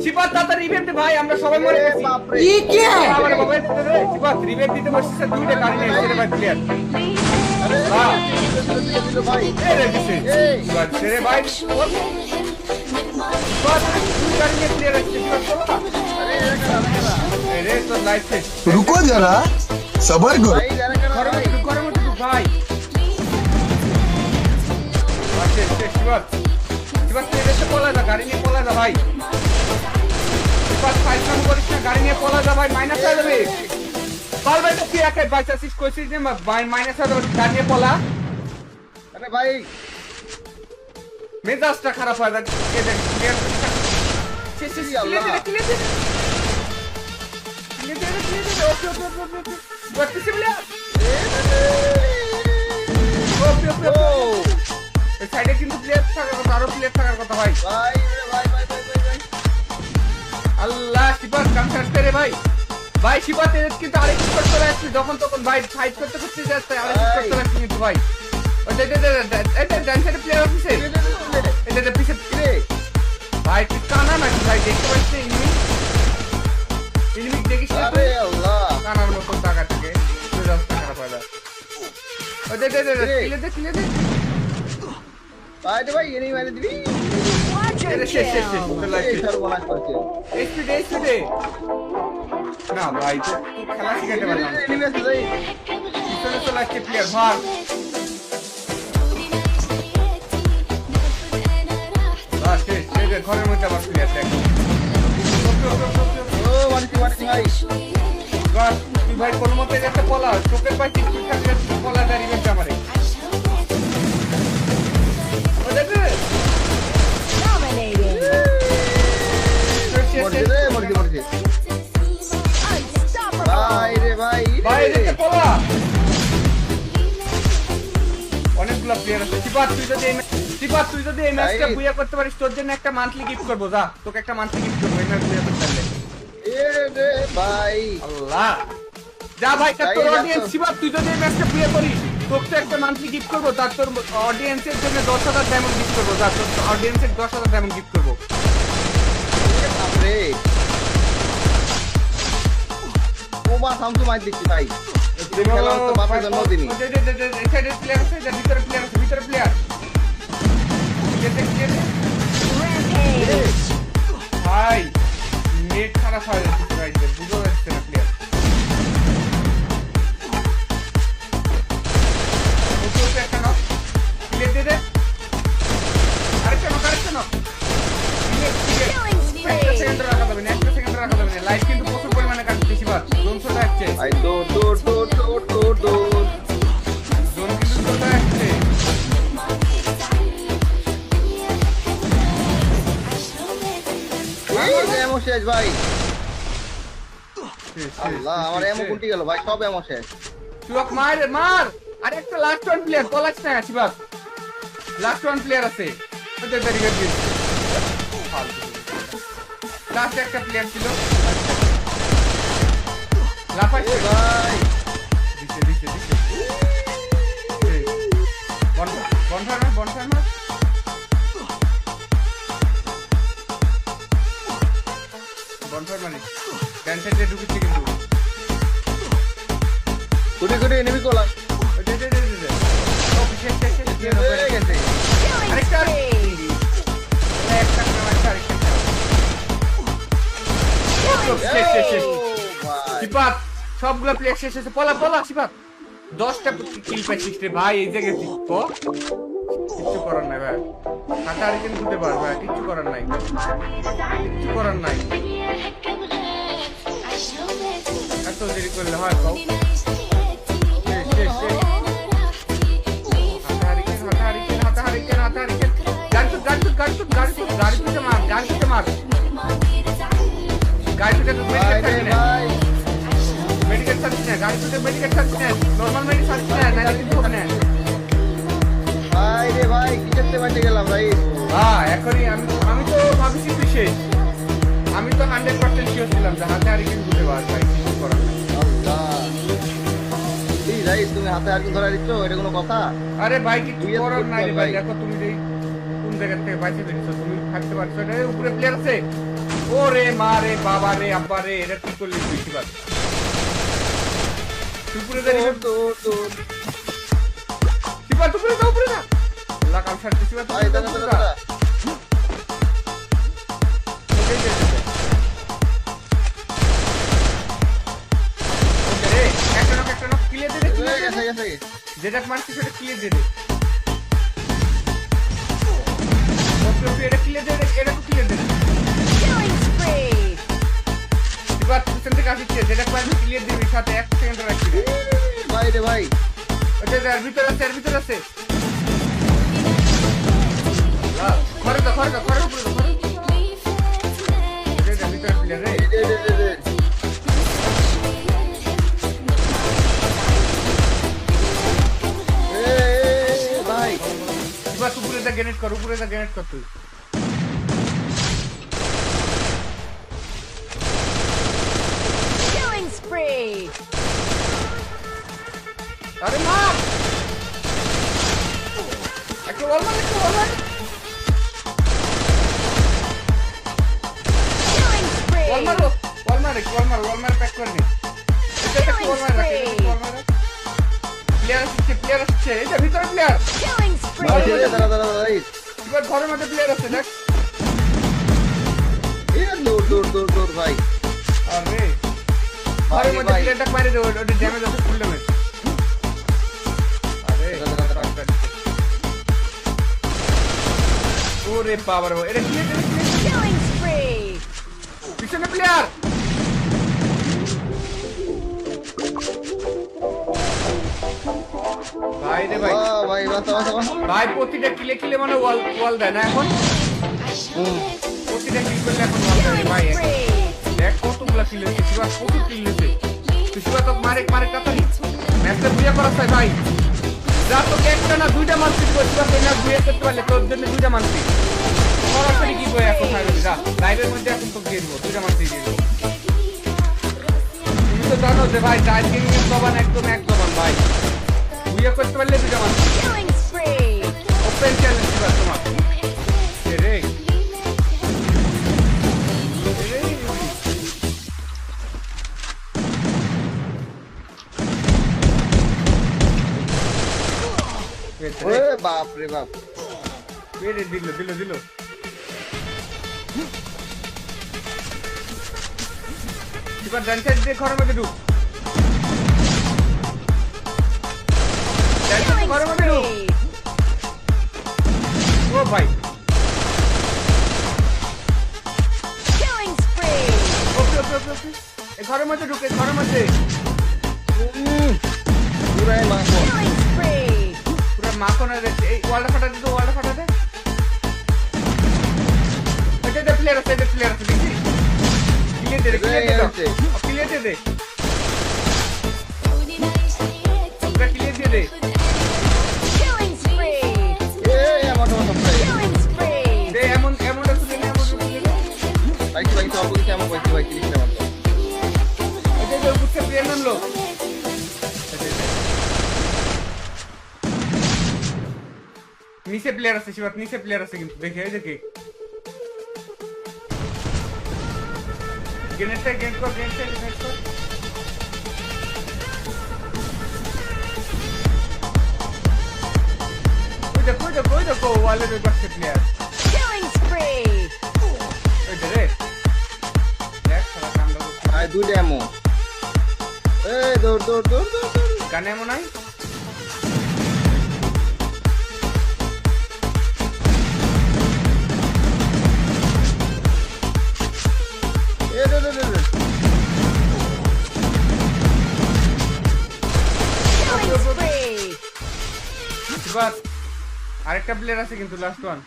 শিবাত তাড়াতাড়ি রিভাইভ দে ভাই, আমরা সবাই মরে গেছি। ये क्या है আমার বাবা শিবাত রিভাইভ দিতে বসেছে, দুইটা গাড়ি নিয়ে এসে ভাই প্লেয়ার। ভাই এ রে দিছে শিবাত রে ভাই, শিবাত দুই গাড়ি নিয়ে প্লেয়ার আসছে শিবাত চলো। রে তো লাইফ শেষ। रुको जरा सबर करो ভাই জানা কেন ঘরের মধ্যে ঢুক ভাই। শেষ শেষ শিবাত, শিবাত তুই এসে পলা যা, গাড়ি নিয়ে পলা যা ভাই। শিবাত ফাইট কাম করিস না, গাড়ি নিয়ে পলা যা ভাই, মাইনাস হয়ে যাবে। পাল ভাই তো কি একাই বাইচাছিস, কইছিস যে মাইনাস হয়ে যাবে, গাড়ি নিয়ে পলা। আরে ভাই মেজাজটা খারাপ হয়ে যাচ্ছে। শেষ শেষ আল্লাহ। ক্লিয়ার দে। ওকে ওকে ওকে ওকে করতেছি বলে ওকে ওকে ও এই সাইডে কিন্তু প্লেয়ার থাকার কথা, আরো প্লেয়ার থাকার কথা ভাই। ভাই ভাই ভাই ভাই ভাই আল্লাহ শিবাত কামসার রে ভাই। ভাই শিবাত এর কিন্তু আরেক স্কোর চলে আসছে, যখন তখন ভাই ফাইট করতে করতে যাচ্ছে, আরেক স্কোর চলে আসছে কিন্তু ভাই। ওই এটা ডান সাইডে প্লেয়ার অফিসে, এটা পিছে রে ভাই তুই কানা নাকি ভাই, দেখতে পাচ্ছিস এনিমি এনিমি দেখিস না আরে আল্লাহ কানার মতো টাকা থেকে মেজাজটা খারাপ হয়ে যায়। ওই ক্লিয়ার দে ভাই রে ভাই এনি মারি দিবি শেষ শেষ শেষ এই সর্বনাশ করছে এইচপি না ভাই তো খেলা শিখাতে পারলাম না। এনিমি আছে ভাই পিছনে চলে আসছে প্লেয়ার ভাগ। শেষ শেষ ঘরের মধ্যে আবার প্লেয়ার দেখ। ও মারছি ভাই বাস তুই ভাই কোন মতে একটা পলা চোখের পাই ঠিক থাকলে পলা দাঁড়িয়ে গেছে আমারে। ও দেখ মরছে রে মরছে ভাই রে ভাই ভাই দেখতে পলা অনেকগুলো প্লেয়ার আছে। শিবাত তুই যদি এই ম্যাচটা বুয়া করতে পারিস, তোর জন্য একটা মান্থলি গিফট করবো, যা তোকে একটা মান্থলি গিফট করবো এই ম্যাচ বুয়া করতে পারলে। এ রে ভাই আল্লাহ যা ভাই, তোর অডিয়েন্স শিবাত তুই যদি এই ম্যাচটা বুয়া করিস, তোকে তো একটা মান্থলি গিফট করবো, তার তোর অডিয়েন্সের জন্য 10,000 ডায়মন্ড গিফট করবো, যা তোর অডিয়েন্সের 10,000 ডায়মন্ড গিফট করবো। বাপরে ও মা সামসু মার দিচ্ছি ভাই খেলা তো বাপের জন্মদিনই ভিতরে প্লেয়ার ভাই নেট খারাপ হয়ে যাচ্ছে ভাই, বুঝতে পারছে না প্লেয়ার। একটা নক প্লেয়ার দিয়ে দে, আরেকটা নক একটা সেকেন্ড রাখা যাবে না, লাইফ কিন্তু প্রচুর পরিমাণে কাটছে শিবাত, জোন চলে আসছে, ভাই দৌড় জোন কিন্তু চলে আসছে। এমো শেষ ভাই আল্লাহ আমার এমো কুটি গেল ভাই সব এমো শেষ তুই মার আরে একটা লাস্ট ওয়ান প্লেয়ার পলাশ না শিবাত, লাস্ট ওয়ান প্লেয়ার আছে ওদের ব্যারিকেড দিন, লাস্ট একটা প্লেয়ার ছিল লাফাইছে ভাই দিছে বনফায়ার মানে ডান সাইডে ঢুকেছে কিন্তু কুটি এনিমি কোলা ও বিশেষ হয়ে গেছে আরেকটা শেষ ভাই শিবাত সবগুলো প্লেয়ার শেষ হয়েছে, পলা শিবাত 10টা কিল পাইছিস রে ভাই, এই জায়গায় জিতবো, কিচ্ছু করার নাই ভাই, হাতাহারি কিন্তু দিতে পার ভাই, কিচ্ছু করার নাই এত দেরি করলে হয় কও। হাতাহারি কেন গাড়ি পিছে মার গাড়ি পিছে ভাই রে ভাই মেডিকেল সার্ভিস না, গাড়ি পিছে মেডিকেল সার্ভিস না, নরমাল মেডিকেল সার্ভিস না, নাইলে কিন্তু ওখানে ভাই রে ভাই কি করতে বাঁচে গেলাম ভাই হ্যাঁ এখনই আমি তো ভাবছি তুই শেষ, আমি তো 100% শিওর ছিলাম যে হাতাহারি কিন্তু দিতে পার ভাই, কিছু করার নাই। আল্লাহ এই ভাই তুমি হাতে আর কি ধরে দিচ্ছ এটা কোনো কথা আরে ভাই কিছু তুই এত করার নাই রে ভাই, ভাই। দেখো তুমি যে কোন জায়গা থেকে বাইসে বেরিয়েছো, তুমি থাকতে পারছো, এটা উপরে প্লেয়ার আছে ওরে মা রে বাবা রে আব্বা রে এটা কি করলি তুই শিবাত উপরে দে শিবাত উপরে না আল্লাহ কাম ছাড়তে শিবাত ভাই দাঁড়া দাঁড়া একটা ক্লিয়ার দে গেছে গেছে যেটা মারছিস সেটা ক্লিয়ার দে ওকে এটা ক্লিয়ার দে এটা ক্লিয়ার দে Killing spree. এবার পিছন থেকে আসছে যেটা পারবি ক্লিয়ার দিবি সাথে 1 সেকেন্ড রাখবি ভাই রে ভাই ওটা এর ভিতর আছে ঘরে উপরে এটা ভিতরে ক্লিয়ার রে দে ভাই এবার উপরে দা গ্রেনেড কর তুই Killing spree. আরে মা একটা বল মার Killing spree. ওয়াল মার প্যাক করে নে এটা কি ওয়াল মার প্লেয়ার আসছে এটা ভিতরে প্লেয়ার Killing ভাই spree. দাঁড়া ভাই এবার ঘরের মধ্যে প্লেয়ার আছে দেখ দৌড় ভাই আরে ঘরের মধ্যে ভাই। প্লেয়ারটা মারি দে ওটা ড্যামেজ আছে ফুল ড্যামেজ আরে দাঁড়া। ওরে বাবা রে এটা কি Killing spree. পিছনে প্লেয়ার ভাই রে ভাই ভাই বাঁচা ভাই প্রতিটা কিলে মানে ওয়াল দেয় না এখন প্রতিটা কিল করলে এখন ওয়াল দেয় ভাই Killing spree. দেখ কতগুলা কিল হয়েছে শিবা কত কিল হয়েছে তুই শিবা তো মারে কাতারি ম্যাচটা বুঝে করা চাই ভাই যা তোকে একটা না দুইটা মানসি দিব শিবা তুই না বুঝে করতে পারলে তোর জন্য দুইটা মানসি সরাসরি কি করে এখন খাইবে যা লাইভের মধ্যে এখন তোকে দিয়ে দেবো দুইটা মানসি দিয়ে দেবো তুমি তো জানো যে ভাই টাইপিং এর জবান একদম ভাই বুঝে করতে পারলে দুইটা মানসি Killing spree. Open challenge Shiba তোমার রে ওরে বাপ রে বাপ দিল এবার ডান সাইড দিয়ে ঘরের মধ্যে ঢুক Killing ঘরের মধ্যে ঢুক spree. ও ভাই Killing spree. ওকে এই ঘরের মধ্যে ঢুকে ঘরের মধ্যে পুরাই মাখো Killing spree. পুরো মাখন রেখে এই ওয়ালটা ফাটা দে এটা প্লেয়ার আছে দেখি ক্লিয়ার দে ক্লিয়ার দে Killing spree. আমার ভাই Killing spree. দে এমন শুনে না ভাই সব কিছু আমার ভাই কি লিখলাম এটা যে বুঝতে প্লেয়ার নামলো নিচে প্লেয়ার আছে শিবাত নিচে প্লেয়ার আছে কিন্তু দেখে এই দেখে গ্রেনেডটা গেট কর ওই দেখো ওয়ালের ওই পাশে প্লেয়ার Killing spree. ওই রে দেখ সারা কাণ্ড ভাই দুইটা এমন দৌড় গানে এমন নাই Killing spree. এবার আরেকটা প্লেয়ার আছে কিন্তু লাস্ট ওয়ান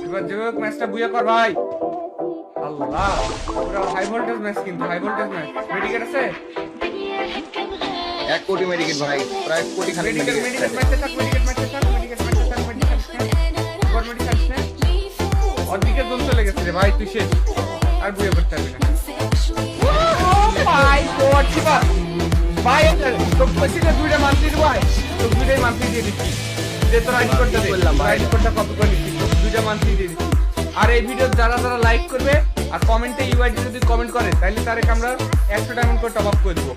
এবার যে ম্যাচটা বুয়া কর ভাই আল্লাহ পুরো হাই ভোল্টেজ ম্যাচ কিন্তু হাই ভোল্টেজ ম্যাচ মেডিকেট আছে 1 কোটি মেডিকেট ভাই প্রায় কোটি খালি মেডিকেট ম্যাচে থাক অদিকে দোন চলে গেছে রে ভাই তুই শেষ আর বুয়া করতে পারবি না ও ভাই গড শিবা ভাই তো পছিতে দুইটা মান্থলি দিব ভাই তো দুইটাই মান্থলি দিয়ে দিচ্ছি যে তোর আইডি কোডটা দে বললাম ভাই। আইডি কোডটা কপি করে নিচ্ছি দুইটা মান্থলি দিয়ে দিচ্ছি আর এই ভিডিও যারা যারা লাইক করবে আর কমেন্টে ইউআইডি যদি কমেন্ট করে তাহলে তারেক আমরা 100 ডায়মন্ড করে টপ আপ করে দেবো।